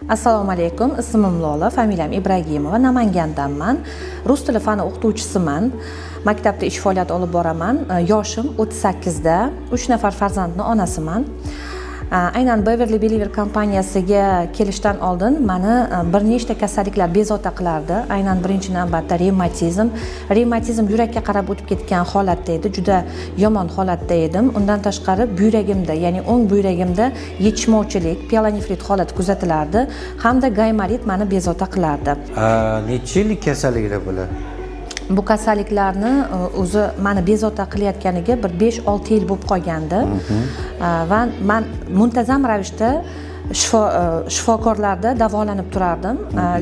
Assalomu alaykum. Ismim Lola, familiyam Ibragimova. Namangandanman. Rus tili fani o'qituvchisiman. Maktabda ish faoliyati olib boraman. Yoshim 38 da. 3 nafar farzandning onasiman. Aynan Beverly Believer kompaniyasiga kelishdan oldin meni bir nechta kasalliklar bezovta qilardi. Aynan birinchi navbatda revmatizm. Revmatizm yurakka qarab o'tib ketgan holatda edi. Juda yomon holatda edim. Undan tashqari buyragimda, ya'ni o'ng buyragimda yetishmovchilik, pielonefrit holati kuzatilardi hamda gaymarit meni bezovta qilardi. Necha yillik kasalliklar bular? Bu kasalliklarni o'zi meni bezovta qilayotganiga bir 5-6 yil bo'lib qolgandi. Va men muntazam ravishda shifokorlarda davolanib turardim,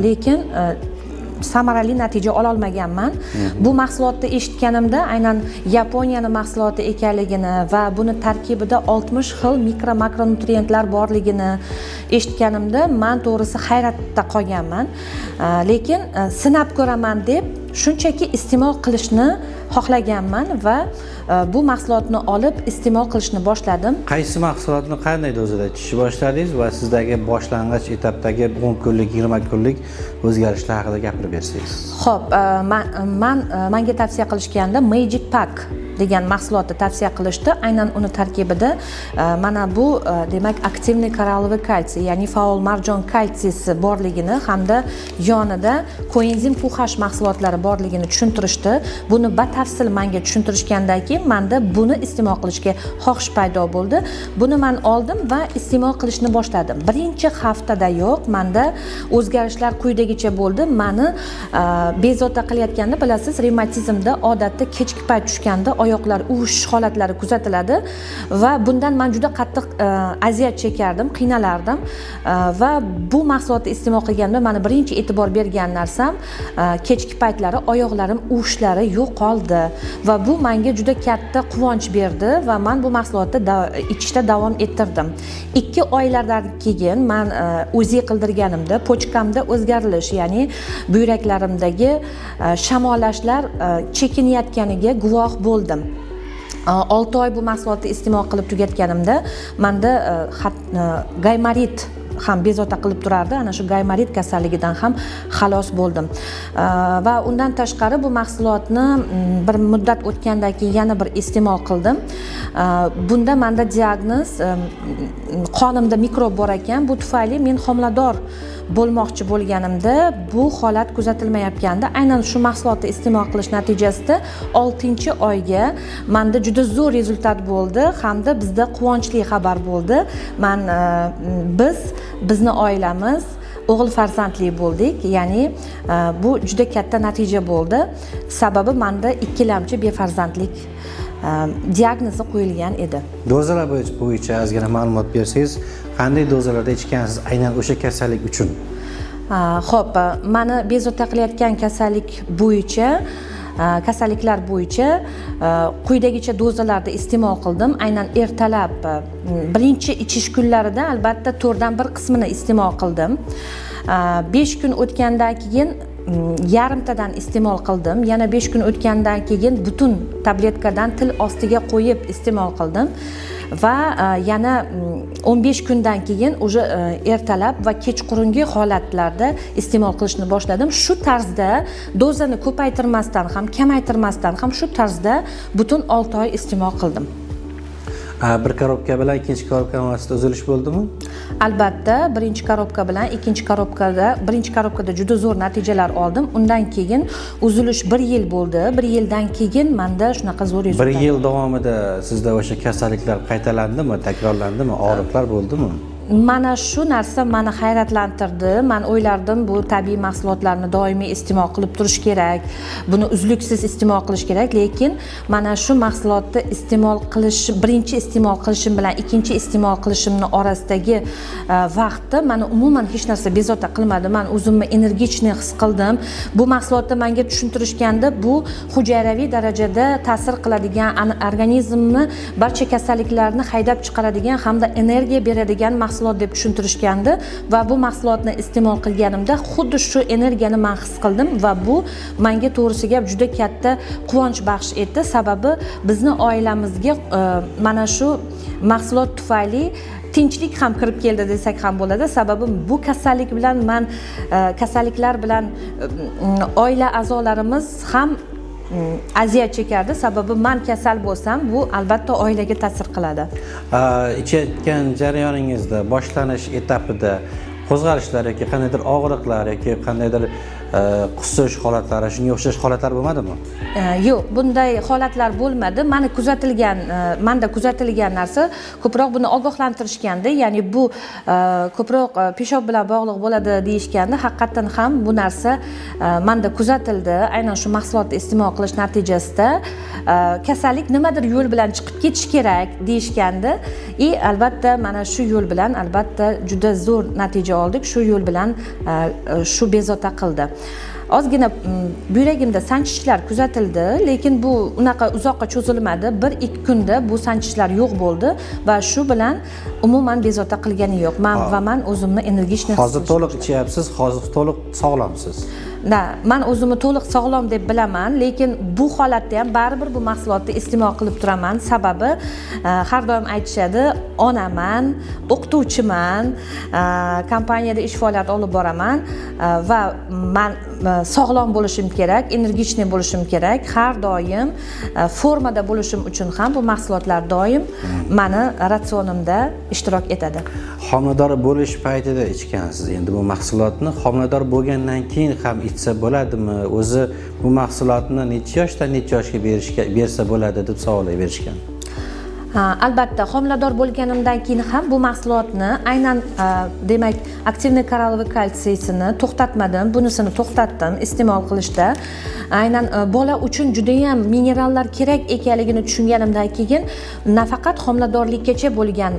lekin samarali natija ola olmaganman. Bu mahsulotni eshitganimda aynan Yaponiyani mahsuloti ekanligini va buni tarkibida 60 xil mikro makronutriyentlar borligini eshitganimda men to'g'risi hayratda qolganman. Lekin sinab ko'raman deb shunchaki iste'mol qilishni xohlaganman va bu mahsulotni olib iste'mol qilishni boshladim. Qaysi mahsulotni qanday dozada ichishni boshladingiz va sizdagi boshlang'ich etapdagi 10 kunlik, 20 kunlik o'zgarishlar haqida gapirib bersangiz? Xo'p, menga tavsiya qilishganda Magic Pack degan mahsulotni tavsiya qilishdi. Aynan uni tarkibida mana bu demak aktivniy koralloviy kalsiy, ya'ni faol marjon kalsiysi borligini hamda yonida koenzim QH mahsulotlari borligini tushuntirishdi. Buni batafsil menga tushuntirishgandan keyin menda buni iste'mol qilishga xohish paydo bo'ldi. Buni men oldim va iste'mol qilishni boshladim. Birinchi haftadayoq menda o'zgarishlar quyidagicha bo'ldi. Meni bezovta qilayotganda, bilasiz, revmatizmda odatda kechki payt tushganda oyoqlar uvishish holatlari kuzatiladi va bundan men juda qattiq aziyat chekardim, qiynalardim va bu mahsulotni iste'mol qilganda meni birinchi e'tibor bergan narsam kechki paytlari oyoqlarim uvishlari yo'qoldi va bu menga juda katta quvonch berdi va men bu mahsulotni ichishda davom ettirdim. 2 oylardan keyin men o'zi qildirganimda pochkamda o'zgarilish, ya'ni buyraklarimdagi shamollashlar chekinayotganiga guvoh bo'ldim. 6 oy bu mahsulotni iste'mol qilib tugatganimda menda gaymarit ham bezovta qilib turardi. Ana shu gaymarit kasalligidan ham xalos bo'ldim. Va undan tashqari bu mahsulotni bir muddat o'tgandan keyin yana bir iste'mol qildim. Bunda menda diagnoz qonimda mikrob bor ekan. Bu tufayli men homilador bo'lmoqchi bo'lganimda bu holat kuzatilmayotganda aynan shu mahsulotni iste'mol qilish natijasida 6-oyga menda juda zo'r rezultat bo'ldi hamda bizda quvonchli xabar bo'ldi. Bizni oilamiz o'g'il farzandli bo'ldik, ya'ni bu juda katta natija bo'ldi. Sababi menda ikkilamchi befarzandlik diagnozi qo'yilgan edi. Dozalar bo'yicha ozgina ma'lumot bersangiz, qanday dozalarda ichgansiz aynan o'sha kasallik uchun? Xo'p, meni bezovta qilayotgan kasalliklar bo'yicha quyidagicha dozalarda iste'mol qildim. Aynan ertalab birinchi ichish kunlarida albatta 4dan 1 qismini iste'mol qildim. 5 kun o'tgandan keyin yarimtadan iste'mol qildim. Yana 5 kun o'tgandan keyin butun tabletkadan til ostiga qo'yib iste'mol qildim. Va yana 15 kundan keyin o'sha ertalab va kechqurungi holatlarda iste'mol qilishni boshladim. Shu tarzda dozani ko'paytirmasdan ham, kamaytirmasdan ham shu tarzda butun 6 oy iste'mol qildim. Bir korobka bilan ikkinchi korobka orasida uzilish bo'ldimi? Albatta, birinchi korobka bilan ikkinchi korobkada juda zo'r natijalar oldim. Undan keyin uzilish 1 yil bo'ldi. 1 yildan keyin menda shunaqa zo'r rezultat. 1 yil davomida sizda o'sha kasalliklar qaytalandimi, takrorlandimi, og'riqlar bo'ldimi? Mana shu narsa meni hayratlantirdi. Men o'ylardim, bu tabiiy mahsulotlarni doimiy iste'mol qilib turish kerak, buni uzluksiz iste'mol qilish kerak, lekin mana shu mahsulotni iste'mol qilish, birinchi iste'mol qilishim bilan ikkinchi iste'mol qilishimning orasidagi vaqtda meni umuman hech narsa bezovta qilmadi. Men o'zimni energichniy his qildim. Bu mahsulotni menga tushuntirishganda bu hujayraviy darajada ta'sir qiladigan, organizmni barcha kasalliklarni haydab chiqaradigan hamda energiya beradigan mahsulot deb tushuntirishgandi va bu mahsulotni iste'mol qilganimda xuddi shu energiyani men his qildim va bu menga to'g'risi gap juda katta quvonch baxsh etdi. Sababi bizni oilamizga mana shu mahsulot tufayli tinchlik ham kirib keldi desak ham bo'ladi. Sababi bu kasallik bilan kasalliklar bilan oila a'zolarimiz ham aziyat chekardi. Sababi men kasal bo'lsam, bu albatta oilaga ta'sir qiladi. Ichayotgan jarayoningizda, boshlanish etapida qo'zg'alishlar yoki qandaydir og'riqlar yoki qandaydir qusish holatlari, shunga o'xshash holatlar bo'lmadimi? Yo'q, bunday holatlar bo'lmadi. Menda kuzatilgan narsa ko'proq buni ogohlantirishganda, ya'ni bu ko'proq peshob bilan bog'liq bo'ladi deyishganda, haqiqatan ham bu narsa menda kuzatildi. Aynan shu mahsulotni iste'mol qilish natijasida kasallik nimadir yo'l bilan chiqib ketish kerak deyishgandi. Albatta mana shu yo'l bilan albatta juda zo'r natija oldik. Shu yo'l bilan shu bezovta qildi. Ozgina yuragimda sanchishlar kuzatildi, lekin bu unaqa uzoqqa cho'zilmadi. 1-2 kunda bu sanchishlar yo'q bo'ldi va shu bilan umuman bezovta qilgani yo'q. Men o'zimni energichniy his hozir to'liq ichyapsiz, hozir to'liq sog'lomsiz. Men o'zimni to'liq sog'lom deb bilaman, lekin bu holatda ham baribir bu mahsulotni iste'mol qilib turaman. Sababi har doim aytishadi, onaman, o'qituvchiman, kompaniyada ish faoliyati olib boraman va men sog'lom bo'lishim kerak, energichniy bo'lishim kerak. Har doim formada bo'lishim uchun ham bu mahsulotlar doim meni ratsionimda ishtirok etadi. Homilador bo'lish paytida ichgansiz. Endi bu mahsulotni homilador bo'lgandan keyin ham ichsa bo'ladimi? O'zi bu mahsulotni necha yoshdan necha yoshga bersa bo'ladi deb savol berishgan. Albatta, homilador bo'lganimdan keyin ham bu mahsulotni aynan demak aktivniy koralloviy kalsiysini to'xtatmadim, bunisini to'xtatdim iste'mol qilishda. Aynan bola uchun juda ham minerallar kerak ekanligini tushunganimdan keyin nafaqat homiladorlikkacha bo'lgan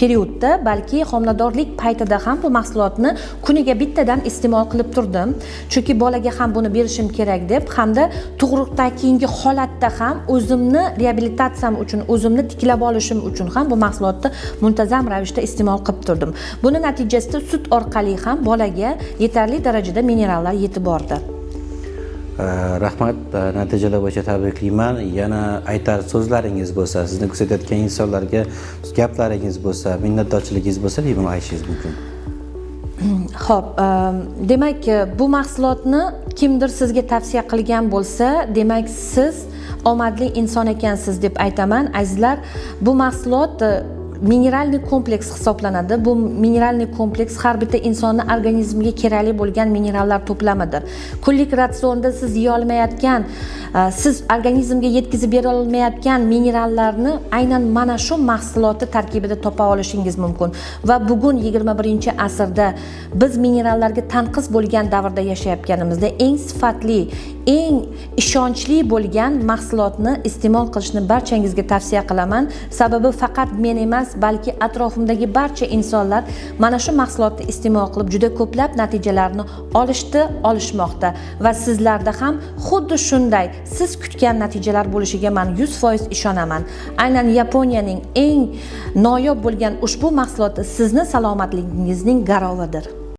periodda, balki homiladorlik paytida ham bu mahsulotni kuniga bittadan iste'mol qilib turdim. Chunki bolaga ham buni berishim kerak deb, hamda tug'ruqdan keyingi holatda ham o'zimni reabilitatsiyam uchun, o'zimni tiklab olishim uchun ham bu mahsulotni muntazam ravishda iste'mol qilib turdim. Buni natijasida sut orqali ham bolaga yetarli darajada minerallar yetib bordi. Rahmat, natijalar bo'yicha tabriklayman. Yana aytar so'zlaringiz bo'lsa, sizni kuzatayotgan insonlarga gaplaringiz bo'lsa, minnatdorchiligingiz bo'lsa, buni aytishingiz mumkin. Xo'p, demak, bu mahsulotni kimdir sizga tavsiya qilgan bo'lsa, demak siz omadli inson ekansiz deb aytaman. Azizlar, bu mahsulot mineralniy kompleks hisoblanadi. Bu mineralniy kompleks har bitta insonning organizmiga kerakli bo'lgan minerallar to'plamidir. Kunlik ratsionda siz yeya olmayotgan, siz organizmga yetkazib bera olmayotgan minerallarni aynan mana shu mahsulotni tarkibida topa olishingiz mumkin. Va bugun 21-asrda biz minerallarga tanqis bo'lgan davrda yashayotganimizda eng sifatli, eng ishonchli bo'lgan mahsulotni iste'mol qilishni barchangizga tavsiya qilaman. Sababi faqat men emas, balki atrofimdagi barcha insonlar mana shu mahsulotni iste'mol qilib juda ko'plab natijalarni olishmoqda va sizlarda ham xuddi shunday siz kutgan natijalar bo'lishiga men 100% ishonaman. Aynan Yaponiyaning eng noyob bo'lgan ushbu mahsuloti sizni salomatligingizning garovidir.